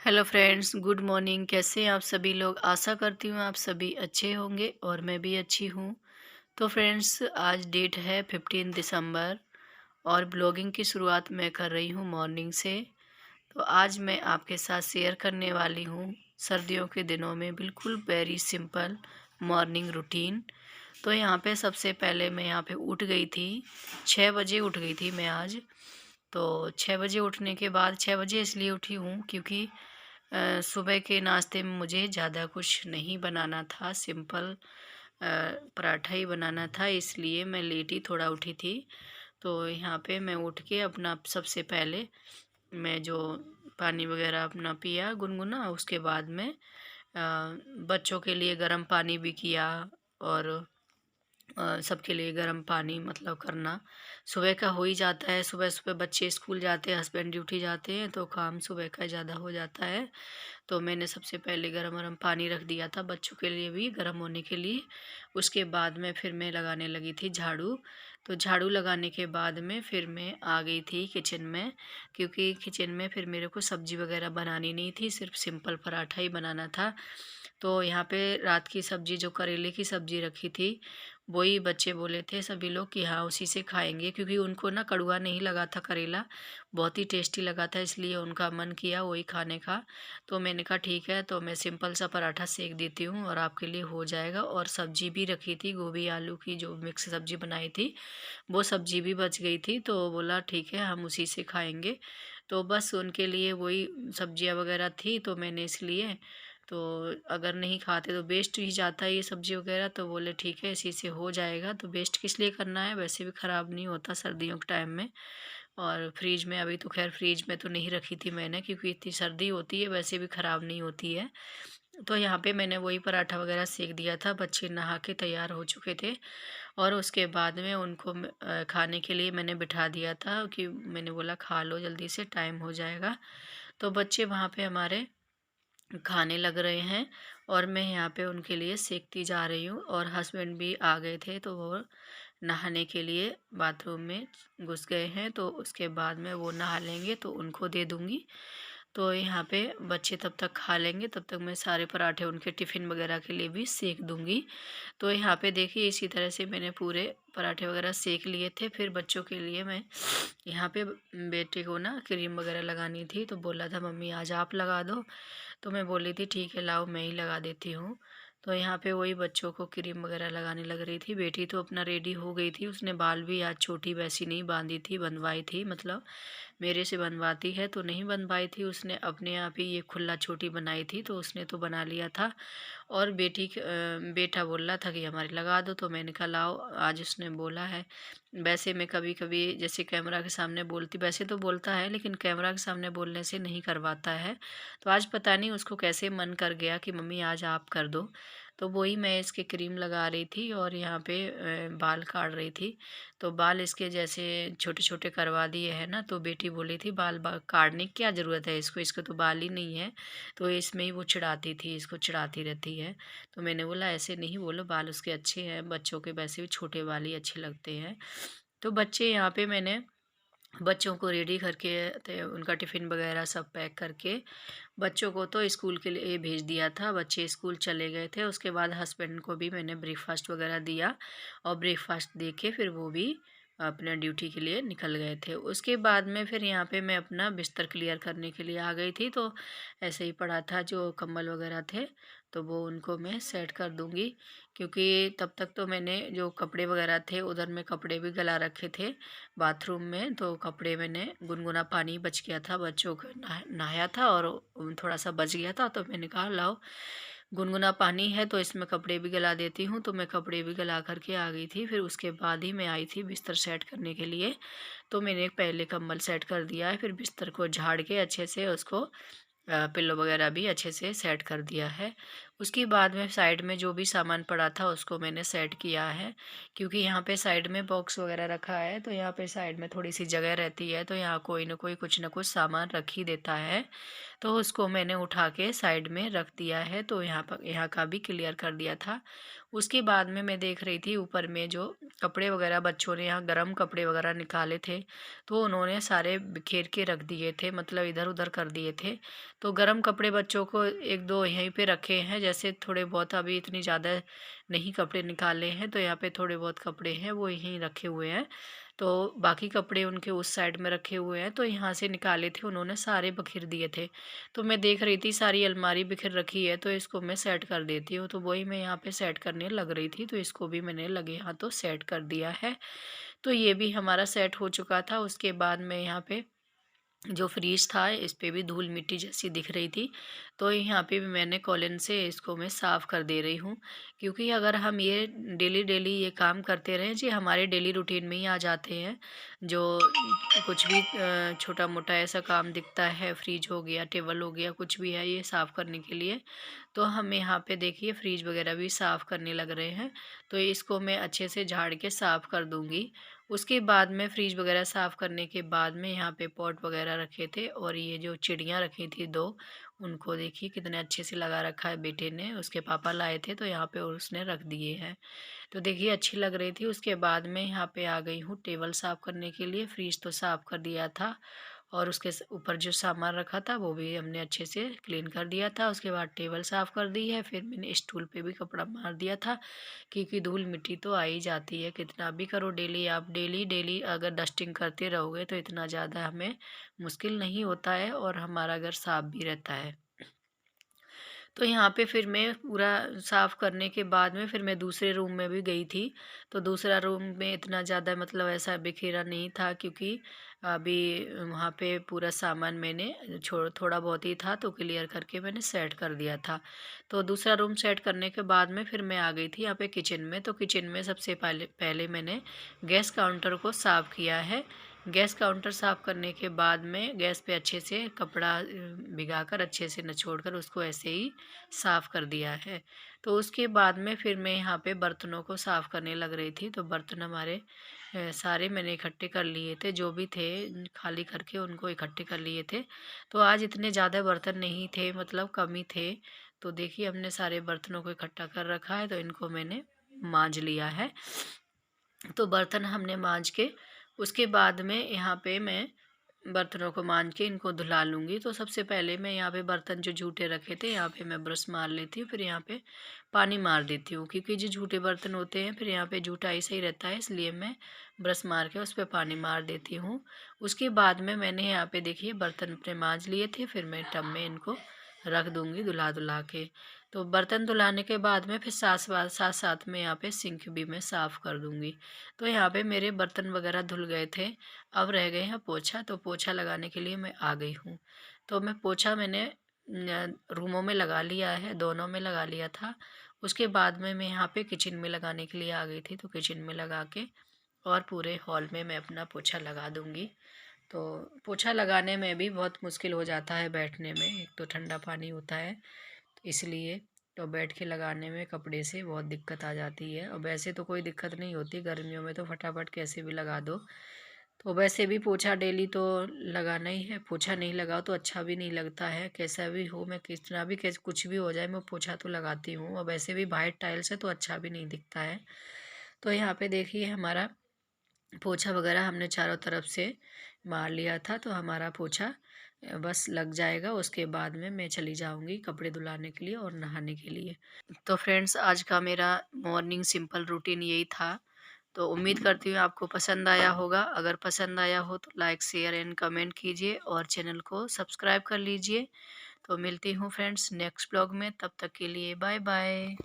Hello friends, good morning. कैसे हैं आप सभी लोग? आशा करती हूँ आप सभी अच्छे होंगे और मैं भी अच्छी हूँ। तो फ्रेंड्स, आज डेट है 15 दिसंबर और ब्लॉगिंग की शुरुआत मैं कर रही हूँ मॉर्निंग से। तो आज मैं आपके साथ शेयर करने वाली हूँ सर्दियों के दिनों में बिल्कुल वेरी सिंपल मॉर्निंग रूटीन। तो यहाँ पे सबसे पहले मैं यहाँ पे उठ गई थी, 6 बजे उठ गई थी मैं आज। तो 6 बजे उठने के बाद 6 बजे इसलिए उठी हूँ क्योंकि सुबह के नाश्ते में मुझे ज़्यादा कुछ नहीं बनाना था, सिंपल पराठा ही बनाना था, इसलिए मैं लेट ही थोड़ा उठी थी। तो यहाँ पे मैं उठ के अपना सबसे पहले मैं जो पानी वगैरह अपना पिया गुनगुना, उसके बाद में बच्चों के लिए गर्म पानी भी किया। और सबके लिए गर्म पानी मतलब करना सुबह का हो ही जाता है। सुबह सुबह बच्चे स्कूल जाते हैं, हस्बैंड ड्यूटी जाते हैं, तो काम सुबह का ज़्यादा हो जाता है। तो मैंने सबसे पहले गरम गरम पानी रख दिया था बच्चों के लिए भी गर्म होने के लिए। उसके बाद में फिर मैं लगाने लगी थी झाड़ू। तो झाड़ू लगाने के बाद में फिर मैं आ गई थी किचन में, क्योंकि किचन में फिर मेरे को सब्ज़ी वगैरह बनानी नहीं थी, सिर्फ सिंपल पराठा ही बनाना था। तो यहाँ पे रात की सब्ज़ी जो करेले की सब्ज़ी रखी थी, वही बच्चे बोले थे सभी लोग कि हाँ उसी से खाएंगे, क्योंकि उनको ना कड़वा नहीं लगा था करेला, बहुत ही टेस्टी लगा था, इसलिए उनका मन किया वही खाने का। तो मैंने कहा ठीक है, तो मैं सिंपल सा पराठा सेक देती हूँ और आपके लिए हो जाएगा। और सब्जी भी रखी थी, गोभी आलू की जो मिक्स सब्जी बनाई थी, वो सब्जी भी बच गई थी, तो बोला ठीक है हम उसी से खाएंगे। तो बस उनके लिए वही सब्जियां वगैरह थी, तो मैंने इसलिए तो अगर नहीं खाते तो वेस्ट ही जाता है ये सब्ज़ी वगैरह, तो बोले ठीक है इसी से हो जाएगा। तो वेस्ट किस लिए करना है, वैसे भी ख़राब नहीं होता सर्दियों के टाइम में। और फ्रिज में अभी तो खैर फ्रिज में तो नहीं रखी थी मैंने, क्योंकि इतनी सर्दी होती है, वैसे भी ख़राब नहीं होती है। तो यहाँ पे मैंने वही पराठा वगैरह सेक दिया था, बच्चे नहा के तैयार हो चुके थे। और उसके बाद में उनको खाने के लिए मैंने बिठा दिया था, कि मैंने बोला खा लो जल्दी से, टाइम हो जाएगा। तो बच्चे वहाँ पे हमारे खाने लग रहे हैं और मैं यहाँ पे उनके लिए सेकती जा रही हूँ। और हस्बैंड भी आ गए थे, तो वो नहाने के लिए बाथरूम में घुस गए हैं, तो उसके बाद में वो नहा लेंगे तो उनको दे दूँगी। तो यहाँ पे बच्चे तब तक खा लेंगे, तब तक मैं सारे पराठे उनके टिफ़िन वगैरह के लिए भी सेक दूँगी। तो यहाँ पे देखिए इसी तरह से मैंने पूरे पराठे वगैरह सेक लिए थे। फिर बच्चों के लिए मैं यहाँ पे बेटे को ना क्रीम वगैरह लगानी थी, तो बोला था मम्मी आज आप लगा दो। तो मैं बोली थी ठीक है लाओ मैं ही लगा देती हूँ। तो यहाँ पे वही बच्चों को क्रीम वगैरह लगाने लग रही थी। बेटी तो अपना रेडी हो गई थी, उसने बाल भी आज छोटी वैसी नहीं बांधी थी, बंधवाई थी, मतलब मेरे से बनवाती है तो नहीं बनवाई थी, उसने अपने आप ही ये खुला छोटी बनाई थी, तो उसने तो बना लिया था। और बेटा बोल रहा था कि हमारे लगा दो, तो मैंने कहा लाओ आज उसने बोला है। वैसे मैं कभी कभी जैसे कैमरा के सामने बोलती, वैसे तो बोलता है लेकिन कैमरा के सामने बोलने से नहीं करवाता है। तो आज पता नहीं उसको कैसे मन कर गया कि मम्मी आज आप कर दो। तो वही मैं इसके क्रीम लगा रही थी और यहाँ पे बाल काट रही थी। तो बाल इसके जैसे छोटे छोटे करवा दिए हैं ना, तो बेटी बोली थी बाल काटने की क्या ज़रूरत है, इसको इसको तो बाल ही नहीं है। तो इसमें ही वो चिढ़ाती थी, इसको चिढ़ाती रहती है। तो मैंने बोला ऐसे नहीं बोलो, बाल उसके अच्छे हैं, बच्चों के वैसे भी छोटे बाल ही अच्छे लगते हैं। तो बच्चे यहाँ पे मैंने बच्चों को रेडी करके उनका टिफ़िन वगैरह सब पैक करके बच्चों को तो स्कूल के लिए भेज दिया था। बच्चे स्कूल चले गए थे, उसके बाद हस्बैंड को भी मैंने ब्रेकफास्ट वगैरह दिया और ब्रेकफास्ट दे के फिर वो भी अपना ड्यूटी के लिए निकल गए थे। उसके बाद में फिर यहाँ पे मैं अपना बिस्तर क्लियर करने के लिए आ गई थी। तो ऐसे ही पड़ा था जो कंबल वगैरह थे, तो वो उनको मैं सेट कर दूँगी, क्योंकि तब तक तो मैंने जो कपड़े वगैरह थे उधर में कपड़े भी गला रखे थे बाथरूम में। तो कपड़े मैंने गुनगुना पानी बच गया था, बच्चों को नहाया था और थोड़ा सा बच गया था, तो मैंने कहा लाओ गुनगुना पानी है तो इसमें कपड़े भी गला देती हूँ। तो मैं कपड़े भी गला करके आ गई थी। फिर उसके बाद ही मैं आई थी बिस्तर सेट करने के लिए। तो मैंने पहले कंबल सेट कर दिया है, फिर बिस्तर को झाड़ के अच्छे से उसको पिल्लो वगैरह भी अच्छे से सेट कर दिया है। उसके बाद में साइड में जो भी सामान पड़ा था उसको मैंने सेट किया है, क्योंकि यहाँ पे साइड में बॉक्स वगैरह रखा है तो यहाँ पे साइड में थोड़ी सी जगह रहती है, तो यहाँ कोई ना कोई कुछ ना कुछ सामान रख ही देता है। तो उसको मैंने उठा के साइड में रख दिया है, तो यहाँ का भी क्लियर कर दिया था। उसके बाद में मैं देख रही थी ऊपर में जो कपड़े वगैरह बच्चों ने यहाँ गर्म कपड़े वगैरह निकाले थे, तो उन्होंने सारे बिखेर के रख दिए थे, मतलब इधर उधर कर दिए थे। तो गर्म कपड़े बच्चों को एक दो यहीं पे रखे हैं, जैसे थोड़े बहुत अभी इतनी ज़्यादा नहीं कपड़े निकाले हैं, तो यहाँ पे थोड़े बहुत कपड़े हैं वो यहीं रखे हुए हैं। तो बाकी कपड़े उनके उस साइड में रखे हुए हैं, तो यहाँ से निकाले थे उन्होंने, सारे बिखेर दिए थे। तो मैं देख रही थी सारी अलमारी बिखर रखी है, तो इसको मैं सेट कर देती हूँ। तो वही मैं यहाँ पे सेट करने लग रही थी, तो इसको भी मैंने लगे हाथों सेट कर दिया है। तो ये भी हमारा सेट हो चुका था। उसके बाद मैं यहाँ पे जो फ्रीज था इस पे भी धूल मिट्टी जैसी दिख रही थी, तो यहाँ पे भी मैंने कॉलिन से इसको मैं साफ़ कर दे रही हूँ। क्योंकि अगर हम ये डेली डेली ये काम करते रहें जी, हमारे डेली रूटीन में ही आ जाते हैं। जो कुछ भी छोटा मोटा ऐसा काम दिखता है, फ्रिज हो गया, टेबल हो गया, कुछ भी है ये साफ़ करने के लिए, तो हम यहाँ पे देखिए फ्रिज वगैरह भी साफ़ करने लग रहे हैं। तो इसको मैं अच्छे से झाड़ के साफ़ कर दूँगी। उसके बाद में फ्रिज वगैरह साफ़ करने के बाद में यहाँ पे पॉट वगैरह रखे थे, और ये जो चिड़ियाँ रखी थी 2, उनको देखिए कितने अच्छे से लगा रखा है बेटे ने, उसके पापा लाए थे तो यहाँ पे और उसने रख दिए हैं। तो देखिए अच्छी लग रही थी। उसके बाद में यहाँ पे आ गई हूँ टेबल साफ़ करने के लिए। फ्रिज तो साफ़ कर दिया था, और उसके ऊपर जो सामान रखा था वो भी हमने अच्छे से क्लीन कर दिया था। उसके बाद टेबल साफ़ कर दी है, फिर मैंने स्टूल पे भी कपड़ा मार दिया था, क्योंकि धूल मिट्टी तो आ ही जाती है, कितना भी करो डेली, आप डेली डेली अगर डस्टिंग करते रहोगे तो इतना ज़्यादा हमें मुश्किल नहीं होता है, और हमारा घर साफ़ भी रहता है। तो यहाँ पे फिर मैं पूरा साफ़ करने के बाद में फिर मैं दूसरे रूम में भी गई थी। तो दूसरा रूम में इतना ज़्यादा मतलब ऐसा बिखेरा नहीं था, क्योंकि अभी वहाँ पे पूरा सामान मैंने छोड़ थोड़ा बहुत ही था तो क्लियर करके मैंने सेट कर दिया था। तो दूसरा रूम सेट करने के बाद में फिर मैं आ गई थी यहाँ पे किचन में। तो किचन में सबसे पहले पहले मैंने गैस काउंटर को साफ़ किया है। गैस काउंटर साफ़ करने के बाद में गैस पे अच्छे से कपड़ा भिगाकर अच्छे से निचोड़कर उसको ऐसे ही साफ़ कर दिया है। तो उसके बाद में फिर मैं यहाँ पे बर्तनों को साफ़ करने लग रही थी। तो बर्तन हमारे सारे मैंने इकट्ठे कर लिए थे, जो भी थे खाली करके उनको इकट्ठे कर लिए थे। तो आज इतने ज़्यादा बर्तन नहीं थे, मतलब कम ही थे। तो देखिए हमने सारे बर्तनों को इकट्ठा कर रखा है, तो इनको मैंने मांज लिया है। तो बर्तन हमने मांज के उसके बाद में यहाँ पे मैं बर्तनों को मांज के इनको धुला लूँगी। तो सबसे पहले मैं यहाँ पे बर्तन जो जूठे रखे थे यहाँ पे मैं ब्रश मार लेती हूँ, फिर यहाँ पे पानी मार देती हूँ, क्योंकि जो जूठे बर्तन होते हैं फिर यहाँ पे जूठा ऐसा ही रहता है, इसलिए मैं ब्रश मार के उस पर पानी मार देती हूँ। उसके बाद में मैंने यहाँ पे देखिए बर्तन अपने मांज लिए थे, फिर मैं टब में इनको रख दूँगी धुला धुला के। तो बर्तन धुलाने के बाद में फिर साथ साथ में यहाँ पे सिंक भी मैं साफ़ कर दूँगी। तो यहाँ पे मेरे बर्तन वगैरह धुल गए थे, अब रह गए हैं पोछा। तो पोछा लगाने के लिए मैं आ गई हूँ। तो मैं पोछा मैंने रूमों में लगा लिया है, दोनों में लगा लिया था। उसके बाद में मैं यहाँ पे किचन में लगाने के लिए आ गई थी, तो किचन में लगा के और पूरे हॉल में मैं अपना पोछा लगा दूँगी। तो पोछा लगाने में भी बहुत मुश्किल हो जाता है बैठने में, एक तो ठंडा पानी होता है, तो इसलिए तो बैठ के लगाने में कपड़े से बहुत दिक्कत आ जाती है। और वैसे तो कोई दिक्कत नहीं होती, गर्मियों में तो फटाफट कैसे भी लगा दो। तो वैसे भी पोछा डेली तो लगाना ही है, पोछा नहीं लगाओ तो अच्छा भी नहीं लगता है। कैसा भी हो, मैं कितना भी कैसे कुछ भी हो जाए, मैं पोछा तो लगाती हूँ। और वैसे भी वाइट टाइल्स है तो अच्छा भी नहीं दिखता है। तो यहाँ पे देखिए हमारा पोछा वगैरह हमने चारों तरफ से मार लिया था, तो हमारा पोछा बस लग जाएगा। उसके बाद में मैं चली जाऊंगी कपड़े धुलाने के लिए और नहाने के लिए। तो फ्रेंड्स आज का मेरा मॉर्निंग सिंपल रूटीन यही था। तो उम्मीद करती हूँ आपको पसंद आया होगा। अगर पसंद आया हो तो लाइक शेयर एंड कमेंट कीजिए, और चैनल को सब्सक्राइब कर लीजिए। तो मिलती हूँ फ्रेंड्स नेक्स्ट ब्लॉग में, तब तक के लिए बाय बाय।